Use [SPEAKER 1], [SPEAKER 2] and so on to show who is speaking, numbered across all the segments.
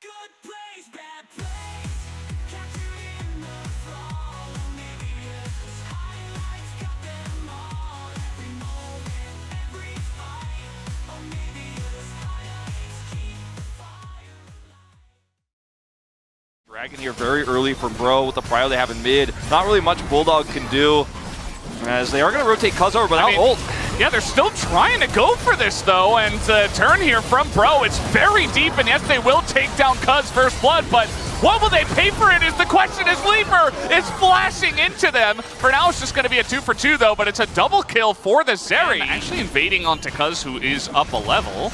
[SPEAKER 1] Good plays, bad plays. Catch you in the fall. OniviaLPLhighlights got them all. Every moment, every fight. OniviaLPLhighlights keep the fire alive.
[SPEAKER 2] Dragon here very early for Bro with the prio they have in mid. Not really much Bulldog can do, as they are going to rotate Cuz over without ult.
[SPEAKER 3] Yeah, they're still trying to go for this, though, and the turn here from Bro, it's very deep, and yes, they will take down Cuz first blood, but what will they pay for it is the question, as Leaper is flashing into them. For now, it's just going to be a 2-for-2, though, but it's a double kill for the Zeri. Actually invading onto Cuz, who is up a level.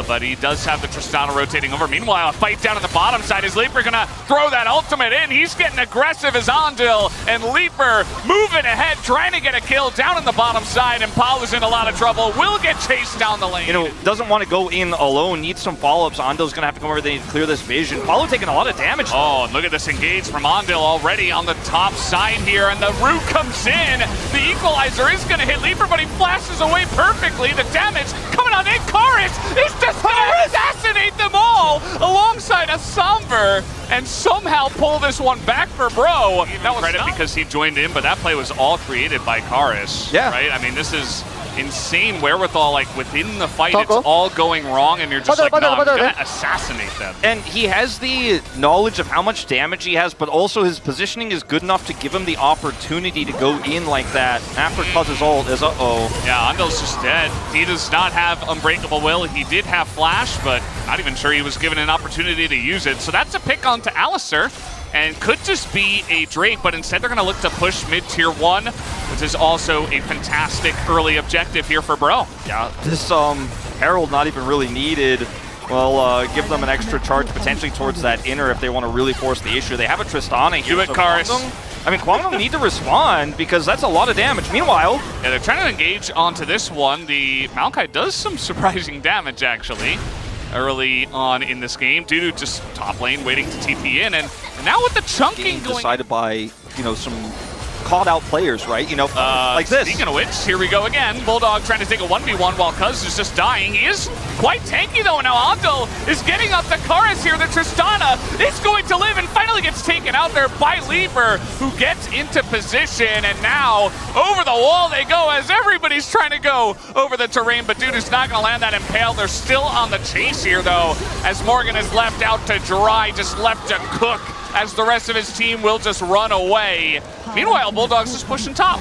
[SPEAKER 3] But he does have the Tristana rotating over. Meanwhile, a fight down at the bottom side. Is Leaper gonna throw that ultimate in? He's getting aggressive as Ondil, and Leaper moving ahead, trying to get a kill down in the bottom side, and Palu's in a lot of trouble. Will get chased down the lane.
[SPEAKER 2] You know, doesn't want to go in alone, needs some follow-ups. Ondil's gonna have to come over, they need to clear this vision. Palu taking a lot of damage.
[SPEAKER 3] Oh, and look at this engage from Ondil already on the top side here, and the root comes in. The equalizer is gonna hit Leaper, but he flashes away perfectly. The damage coming on in. Karis is just gonna assassinate them all alongside a Somber and somehow pull this one back for Bro. That was credit because he joined in, but that play was all created by Karis.
[SPEAKER 2] Yeah.
[SPEAKER 3] Right? I mean, this is insane wherewithal, like within the fight, it's all going wrong, and you're just like, no, I'm gonna assassinate them.
[SPEAKER 2] And he has the knowledge of how much damage he has, but also his positioning is good enough to give him the opportunity to go in like that after Cuz's ult is
[SPEAKER 3] Yeah, Ondil's just dead. He does not have Unbreakable Will. He did have Flash, but not even sure he was given an opportunity to use it. So that's a pick onto Alistar, and could just be a Drake, but instead they're going to look to push mid-tier 1, which is also a fantastic early objective here for Bro.
[SPEAKER 2] Yeah, this Herald not even really needed. Well, give them an extra charge potentially towards that inner if they want to really force the issue. They have a Tristana here.
[SPEAKER 3] Do it, Karis.
[SPEAKER 2] Kwangdong need to respond because that's a lot of damage. Meanwhile,
[SPEAKER 3] yeah, they're trying to engage onto this one. The Maokai does some surprising damage, actually, early on in this game. Dudu just top lane waiting to TP in, and now with the chunking going...
[SPEAKER 2] decided by, you know, some caught out players, right? You know, like this.
[SPEAKER 3] Speaking of which, here we go again. Bulldog trying to take a 1v1 while Cuz is just dying. He is quite tanky though. Now Ondil is getting up to Karis here. The Tristana is going to live and finally gets taken out there by Leaper, who gets into position, and now over the wall they go as everybody's trying to go over the terrain, but dude is not going to land that impale. They're still on the chase here though, as Morgan is left out to dry, just left to cook, as the rest of his team will just run away. Meanwhile, Bulldog's just pushing top.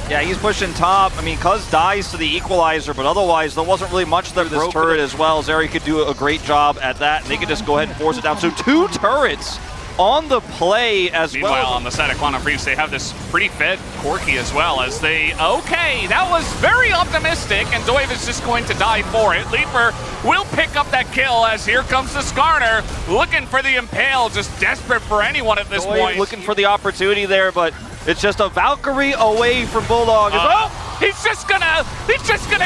[SPEAKER 2] Yeah, he's pushing top. I mean, Cuz dies to the equalizer, but otherwise there wasn't really much there. This turret as well. Zeri could do a great job at that, and they could just go ahead and force it down. So 2 turrets on the play as well.
[SPEAKER 3] Meanwhile, on the side of Kwangdong Freecs, they have this pretty fed Corki as well, as they, okay, that was very optimistic, and Doiv is just going to die for it. Leaper will pick up that kill, as here comes the Skarner, looking for the impale, just desperate for anyone at this point.
[SPEAKER 2] Looking for the opportunity there, but it's just a Valkyrie away from Bulldog.
[SPEAKER 3] He's just gonna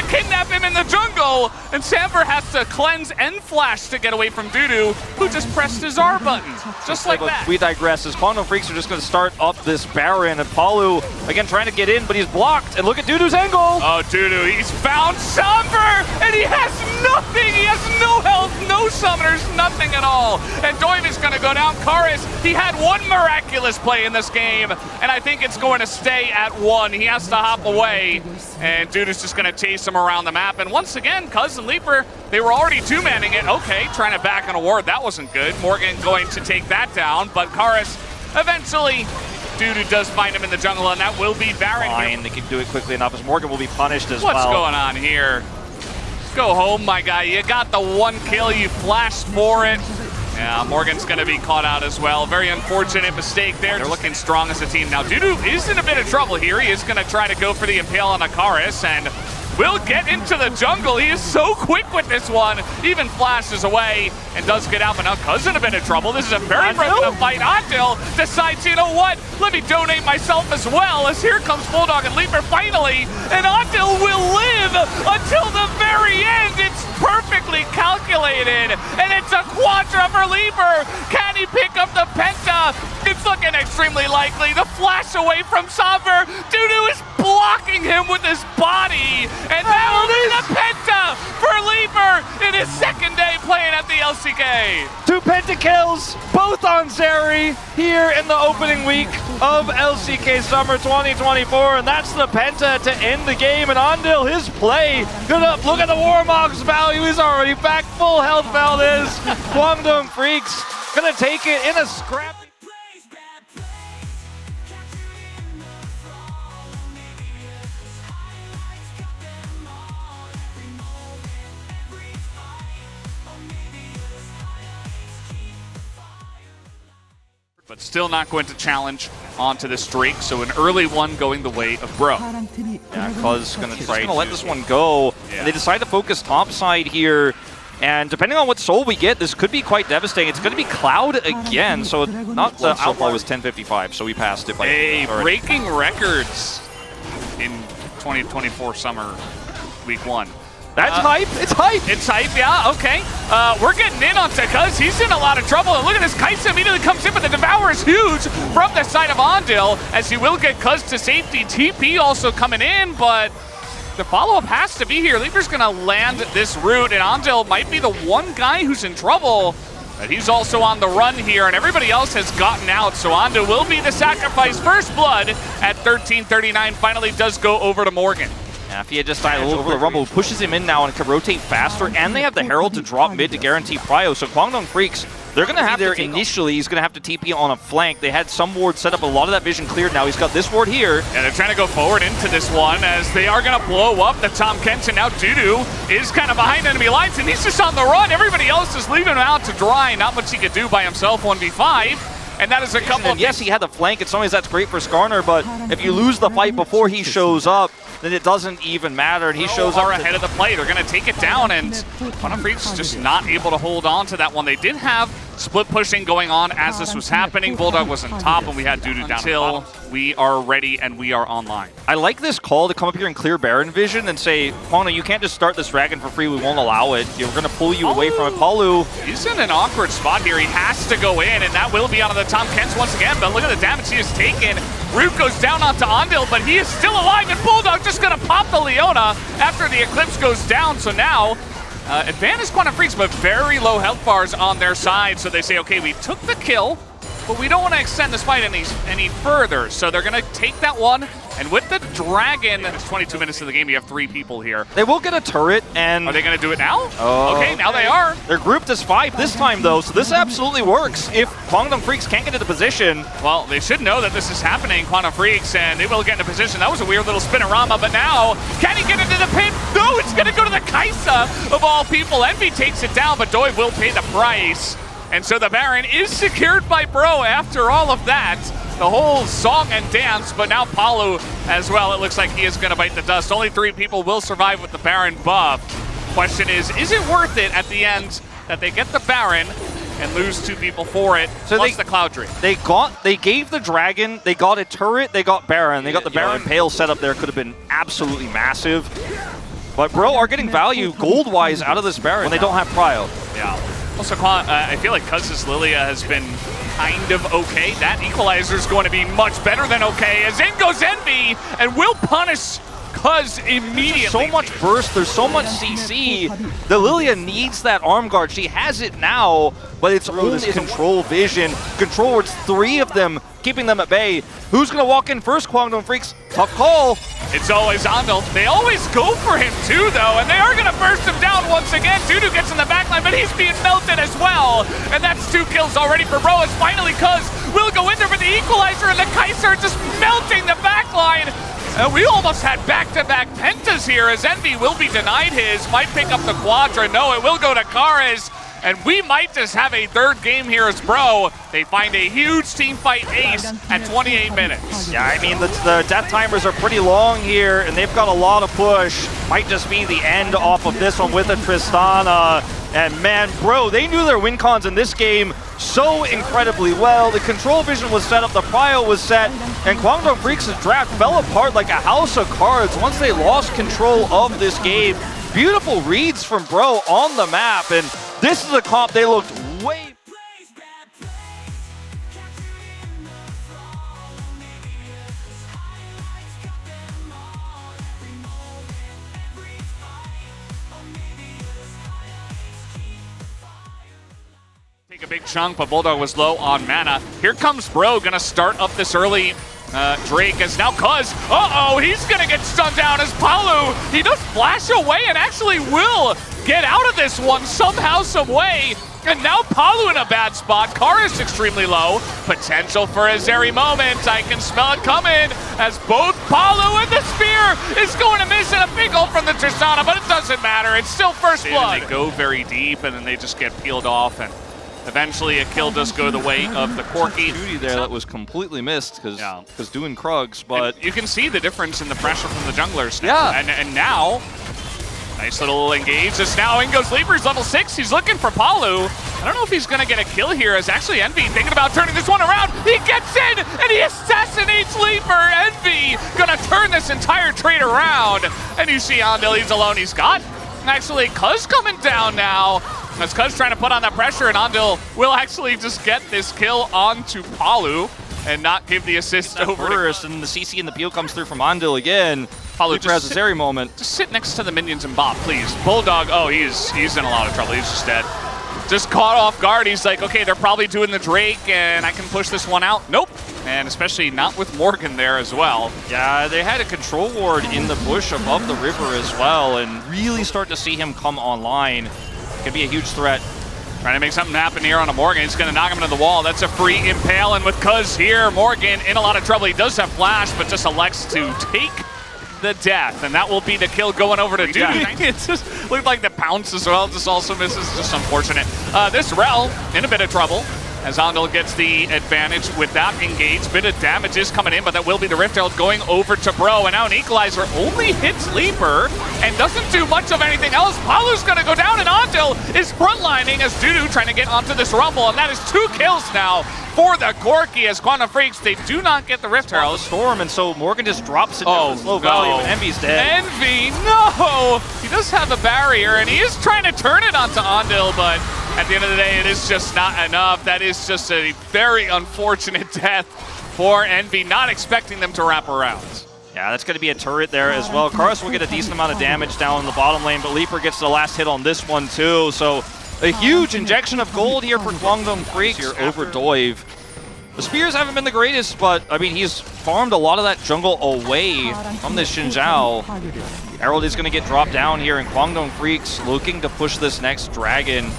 [SPEAKER 3] kidnap him in the jungle, and Samber has to cleanse and flash to get away from Dudu, who just pressed his R button, just like that.
[SPEAKER 2] We digress, as Kwangdong Freecs are just gonna start up this Baron, and Palu, again, trying to get in, but he's blocked, and look at Dudu's angle!
[SPEAKER 3] Oh, Dudu, he's found Samber, and he has nothing! He has no health, no summoners, nothing at all. And Doiv is gonna go down. Karis, he had one miraculous play in this game, and I think it's going to stay at 1. He has to hop away. And Dudu's just going to chase him around the map. And once again, Cuz and Leaper, they were already two-manning it. Okay, trying to back on a ward. That wasn't good. Morgan going to take that down. But Karis, eventually, Dudu does find him in the jungle, and that will be Baron.
[SPEAKER 2] Fine, they can do it quickly enough, as Morgan will be punished as well.
[SPEAKER 3] What's going on here? Go home, my guy. You got the 1 kill. You flashed for it. Yeah, Morgan's going to be caught out as well. Very unfortunate mistake there. They're looking strong as a team. Now, Dudu is in a bit of trouble here. He is going to try to go for the impale on Akaris, and will get into the jungle. He is so quick with this one. Even flashes away and does get out, but now Cuz in a bit of trouble. This is a very prevalent fight. Ondil decides, you know what? Let me donate myself as well, as here comes Bulldog and Leaper finally, and Ondil will live until the very end. It's perfectly calculated, and it's a quadra for Leaper. Can he pick up the penta? It's looking extremely likely. The flash away from Somber. Dudu is blocking him with his body, and that will be the penta. penta for Leaper in his second day playing at the LCK.
[SPEAKER 2] 2 pentakills, both on Zeri here in the opening week of LCK Summer 2024, and that's the penta to end the game. And Ondil, his play, good up. Look at the Warmog's value. He's already back. Full health Valdez. Kwangdong Freecs gonna take it in a scrappy.
[SPEAKER 1] Plays bad plays, capturing the fall. OniviaLPLhighlights got them all. Every moment, every fight. OniviaLPLhighlights keep the fire.
[SPEAKER 3] But still not going to challenge onto this streak, so an early one going the way of Bro.
[SPEAKER 2] Yeah, Cuz gonna let this one go.
[SPEAKER 3] Yeah.
[SPEAKER 2] And they decide to focus top side here. And depending on what soul we get, this could be quite devastating. It's going to be Cloud again, so not the outlaw was 1055, so we passed it by.
[SPEAKER 3] Hey, breaking records in 2024 summer week 1.
[SPEAKER 2] That's hype. It's hype.
[SPEAKER 3] It's hype, yeah, okay. We're getting in on Cuz. He's in a lot of trouble. And look at this, Kaisa immediately comes in, but the Devour is huge from the side of Ondil, as he will get Cuz to safety. TP also coming in, but the follow-up has to be here. Leaper's gonna land this route, and Ondil might be the one guy who's in trouble. But he's also on the run here, and everybody else has gotten out, so Ondil will be the sacrifice. First blood at 13:39 finally does go over to Morgan.
[SPEAKER 2] Yeah, if he had just died over the Rumble, pushes him in now and can rotate faster, and they have the Herald to drop mid to guarantee prio, so Kwangdong Freecs, they're going to have there initially, he's going to have to TP on a flank. They had some wards set up, a lot of that vision cleared now. He's got this ward here.
[SPEAKER 3] And they're trying to go forward into this one as they are going to blow up the Tom Kenton. Now Dudu is kind of behind enemy lines, and he's just on the run. Everybody else is leaving him out to dry. Not much he could do by himself, 1v5. And that is a couple of...
[SPEAKER 2] Yes, he had the flank. In some ways, that's great for Skarner, but if you lose the fight before he shows up, then it doesn't even matter, and he shows up
[SPEAKER 3] ahead of the play. They're going to take it down, and Kwangdong Freecs just not able to hold on to that one. They did have split pushing going on as this was happening. Bulldog was on top, and we had Dudu down until we are ready and we are online.
[SPEAKER 2] I like this call to come up here and clear Baron vision and say, Kwangdong, you can't just start this dragon for free. We won't allow it. We're going to pull you away from it. Palu.
[SPEAKER 3] He's in an awkward spot here. He has to go in, and that will be onto the Tom Kents once again, but look at the damage he has taken. Root goes down onto Ondil, but he is still alive, and Bulldog just going to pop the Leona after the Eclipse goes down. So now, advantage Kwangdong Freecs, but very low health bars on their side. So they say, okay, we took the kill, but we don't want to extend this fight any further. So they're going to take that one. And with the Dragon, it's 22 minutes of the game, you have 3 people here.
[SPEAKER 2] They will get a turret, and...
[SPEAKER 3] Are they going to do it now?
[SPEAKER 2] Oh,
[SPEAKER 3] okay, now they are.
[SPEAKER 2] They're grouped as 5 this time, though, so this absolutely works if Kwangdong Freecs can't get into position.
[SPEAKER 3] Well, they should know that this is happening, Kwangdong Freecs, and they will get into position. That was a weird little spinorama, but now, can he get into the pit? No, it's going to go to the Kaisa, of all people. Envy takes it down, but Doi will pay the price. And so the Baron is secured by Bro after all of that. The whole song and dance, but now Palu as well. It looks like he is going to bite the dust. Only 3 people will survive with the Baron buff. Question is it worth it at the end that they get the Baron and lose 2 people for it, so plus the Cloud Dream?
[SPEAKER 2] They gave the Dragon, they got a turret, they got Baron. They got the Baron Pale set up there, could have been absolutely massive. But Bro are getting value gold-wise out of this Baron when they don't have prio.
[SPEAKER 3] Yeah. Also, I feel like Cuz's Lilia has been kind of okay. That equalizer is going to be much better than okay, as in goes Envy and will punish Cuz immediately.
[SPEAKER 2] There's so much burst, there's so much CC. The Lilia needs that arm guard. She has it now, but it's only control vision. Control wards, 3 of them, keeping them at bay. Who's going to walk in first, Kwangdong Freecs? Tough call.
[SPEAKER 3] It's always Ondil. They always go for him too, though, and they are going to burst him down once again. Dudu gets in the backline, but he's being melted as well. And that's 2 kills already for Bro, as finally Cuz will go in there for the equalizer, and the Kaiser just melting the backline. We almost had back-to-back pentas here, as Envy will be denied his. Might pick up the Quadra. No, it will go to Kares. And we might just have a 3rd game here as Bro. They find a huge team fight ace at 28 minutes.
[SPEAKER 2] Yeah, I mean, the death timers are pretty long here, and they've got a lot of push. Might just be the end off of this one with a Tristana. And man, Bro, they knew their win cons in this game so incredibly well. The control vision was set up, the prio was set, and Kwangdong Freecs' draft fell apart like a house of cards once they lost control of this game. Beautiful reads from Bro on the map, and this is a comp they looked way...
[SPEAKER 1] Plays bad plays, capturing the fall. OniviaLPLhighlights got them all. Every moment, every fight.
[SPEAKER 3] Take a big chunk, but Bulldog was low on mana. Here comes Bro, gonna start up this early Drake as now Cuz. Uh-oh, he's gonna get stunned down as Palu. He does flash away and actually will get out of this one somehow, some way. And now Palu in a bad spot. Kara's extremely low. Potential for a Zeri moment. I can smell it coming as both Palu and the spear is going to miss, and a big ult from the Tristana, but it doesn't matter. It's still first blood. They go very deep and then they just get peeled off, and eventually a kill does go the way of the Corki.
[SPEAKER 2] Duty there that was completely missed because doing Krugs, but
[SPEAKER 3] and you can see the difference in the pressure from the junglers now.
[SPEAKER 2] Yeah.
[SPEAKER 3] And now, nice little engage. Just now in goes Leaper's level 6. He's looking for Palu. I don't know if he's going to get a kill here, as actually Envy thinking about turning this one around. He gets in and he assassinates Leaper. Envy going to turn this entire trade around. And you see Ondil, he's alone. He's got actually Cuz coming down now. As Cuz trying to put on that pressure, and Ondil will actually just get this kill onto Palu and not give the assist over
[SPEAKER 2] first, and the CC and the peel comes through from Ondil again.
[SPEAKER 3] Palu
[SPEAKER 2] Leaper has a Zeri moment.
[SPEAKER 3] Just sit next to the minions and bop, please. Bulldog, oh, he's in a lot of trouble. He's just dead. Just caught off guard. He's like, okay, they're probably doing the Drake, and I can push this one out. Nope. And especially not with Morgan there as well.
[SPEAKER 2] Yeah, they had a control ward in the bush above the river as well, and really start to see him come online. Could be a huge threat.
[SPEAKER 3] Trying to make something happen here on a Morgan. He's going to knock him into the wall. That's a free impale, and with Cuz here, Morgan in a lot of trouble. He does have flash, but just elects to take the death, and that will be the kill going over to Duty. It just looked like the pounce as well just also misses. Just unfortunate. This Rel in a bit of trouble as Ondil gets the advantage with that engage. Bit of damage is coming in, but that will be the Rift Herald going over to Bro, and now an Equalizer only hits Leaper and doesn't do much of anything else. Palu's gonna go down, and Ondil is frontlining as Dudu trying to get onto this Rumble, and that is 2 kills now for the Corki as Kwangdong Freecs. They do not get the Rift Herald.
[SPEAKER 2] Storm, and so Morgan just drops it down to slow value, and Envy's dead.
[SPEAKER 3] Envy, no! He does have a barrier, and he is trying to turn it onto Ondil, but at the end of the day, it is just not enough. That is just a very unfortunate death for Envy, not expecting them to wrap around.
[SPEAKER 2] Yeah, that's going to be a turret there as well. Karus will get a decent amount of damage down in the bottom lane, but Leaper gets the last hit on this one too. So a huge injection of gold here for Kwangdong Freecs here over Doive. The spears haven't been the greatest, but I mean, he's farmed a lot of that jungle away from this Xin Zhao. Herald is going to get dropped down here, and Kwangdong Freecs looking to push this next dragon.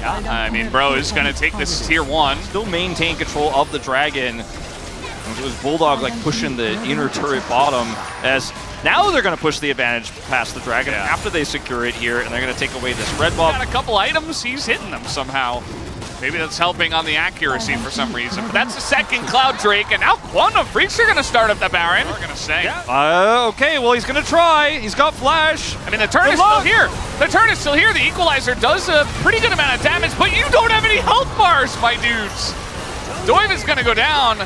[SPEAKER 3] I mean, Bro is going to take this tier 1.
[SPEAKER 2] Still maintain control of the dragon. It was Bulldog like pushing the inner turret bottom, as now they're going to push the advantage past the dragon after they secure it here, and they're going to take away this red buff.
[SPEAKER 3] Got a couple items, he's hitting them somehow. Maybe that's helping on the accuracy for some reason. But that's the second Cloud Drake, and now Kwangdong Freecs are going to start up the Baron. We're going to say.
[SPEAKER 2] Okay, well, he's going to try. He's got flash.
[SPEAKER 3] I mean, the turn is still here. The turn is still here. The Equalizer does a pretty good amount of damage, but you don't have any health bars, my dudes. Doive is going to go down.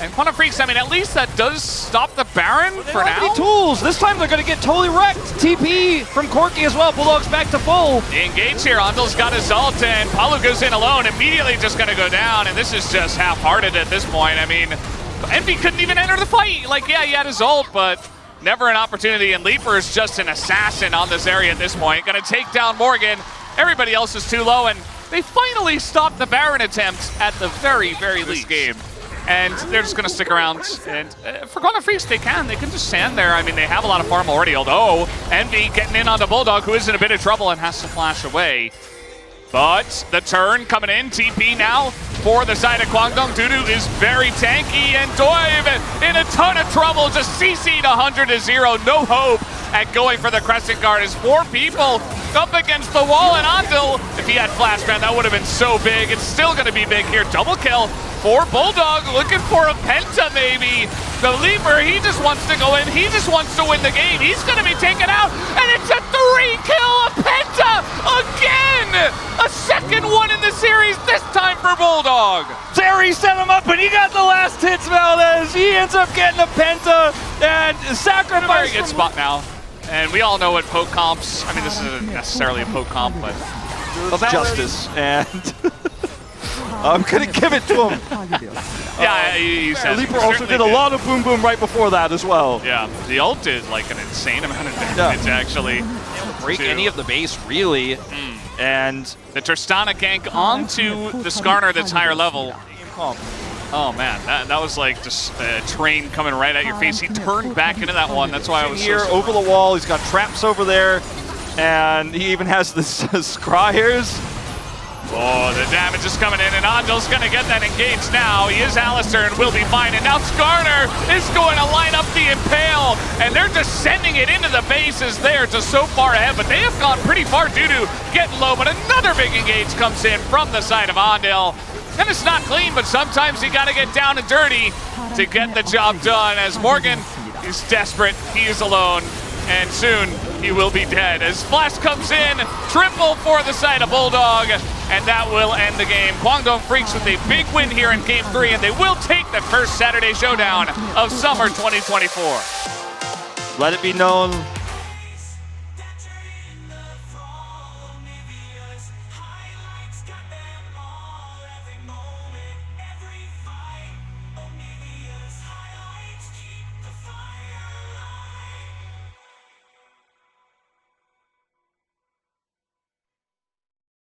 [SPEAKER 3] And Kwangdong Freecs, I mean, at least that does stop the Baron for now.
[SPEAKER 2] Tools. This time they're going to get totally wrecked. TP from Corki as well. Bulldog's back to full.
[SPEAKER 3] The engage here. Ondil's got his ult, and Palu goes in alone. Immediately just going to go down, and this is just half-hearted at this point. I mean, Envy couldn't even enter the fight. Like, yeah, he had his ult, but never an opportunity, and Leaper is just an assassin on this area at this point. Going to take down Morgan. Everybody else is too low, and they finally stopped the Baron attempt at the very, very least. Game. And they're just going to stick around. And for Kwangdong Freecs, they can just stand there. I mean, they have a lot of farm already, although Envy getting in onto Bulldog, who is in a bit of trouble and has to flash away. But the turn coming in, TP now for the side of Kwangdong. Dudu is very tanky, and Doive in a ton of trouble, just CC'd 100-0, no hope at going for the Crescent Guard as 4 people up against the wall, and Ondil, if he had flash, man, that would have been so big. It's still going to be big here. Double kill for Bulldog, looking for a penta maybe. The Leaper, he just wants to go in. He just wants to win the game. He's going to be taken out, and it's a 3-kill penta again! A second one in the series, this time for Bulldog.
[SPEAKER 2] Zeri set him up, and he got the last hits, Valdez. He ends up getting a penta, and sacrifice.
[SPEAKER 3] Very good spot now. And we all know what poke comps, I mean, this isn't necessarily a poke comp, but
[SPEAKER 2] of justice, and I'm going to give it to him.
[SPEAKER 3] Yeah, he said
[SPEAKER 2] Leaper also did a lot of boom boom right before that as well.
[SPEAKER 3] Yeah, the ult did like an insane amount of damage, actually.
[SPEAKER 2] Break any of the base, really. And
[SPEAKER 3] the Tristana gank onto the Skarner that's higher level. Oh man, that was like just a train coming right at your face. He turned back into that one. That's why I was
[SPEAKER 2] here over the wall. He's got traps over there, and he even has the scryers.
[SPEAKER 3] Oh, the damage is coming in, and Angel's going to get that engaged now. He is Alistair and will be fine. And now Skarner is going to line up the Impale, and they're just sending it into the bases there, just so far ahead. But they have gone pretty far due to getting low, but another big engage comes in from the side of Andel. And it's not clean, but sometimes you got to get down and dirty to get the job done. As Morgan is desperate, he is alone, and soon he will be dead. As Flash comes in, triple for the side of Bulldog, and that will end the game. Kwangdong Freecs with a big win here in Game 3, and they will take the first Saturday showdown of summer 2024.
[SPEAKER 2] Let it be known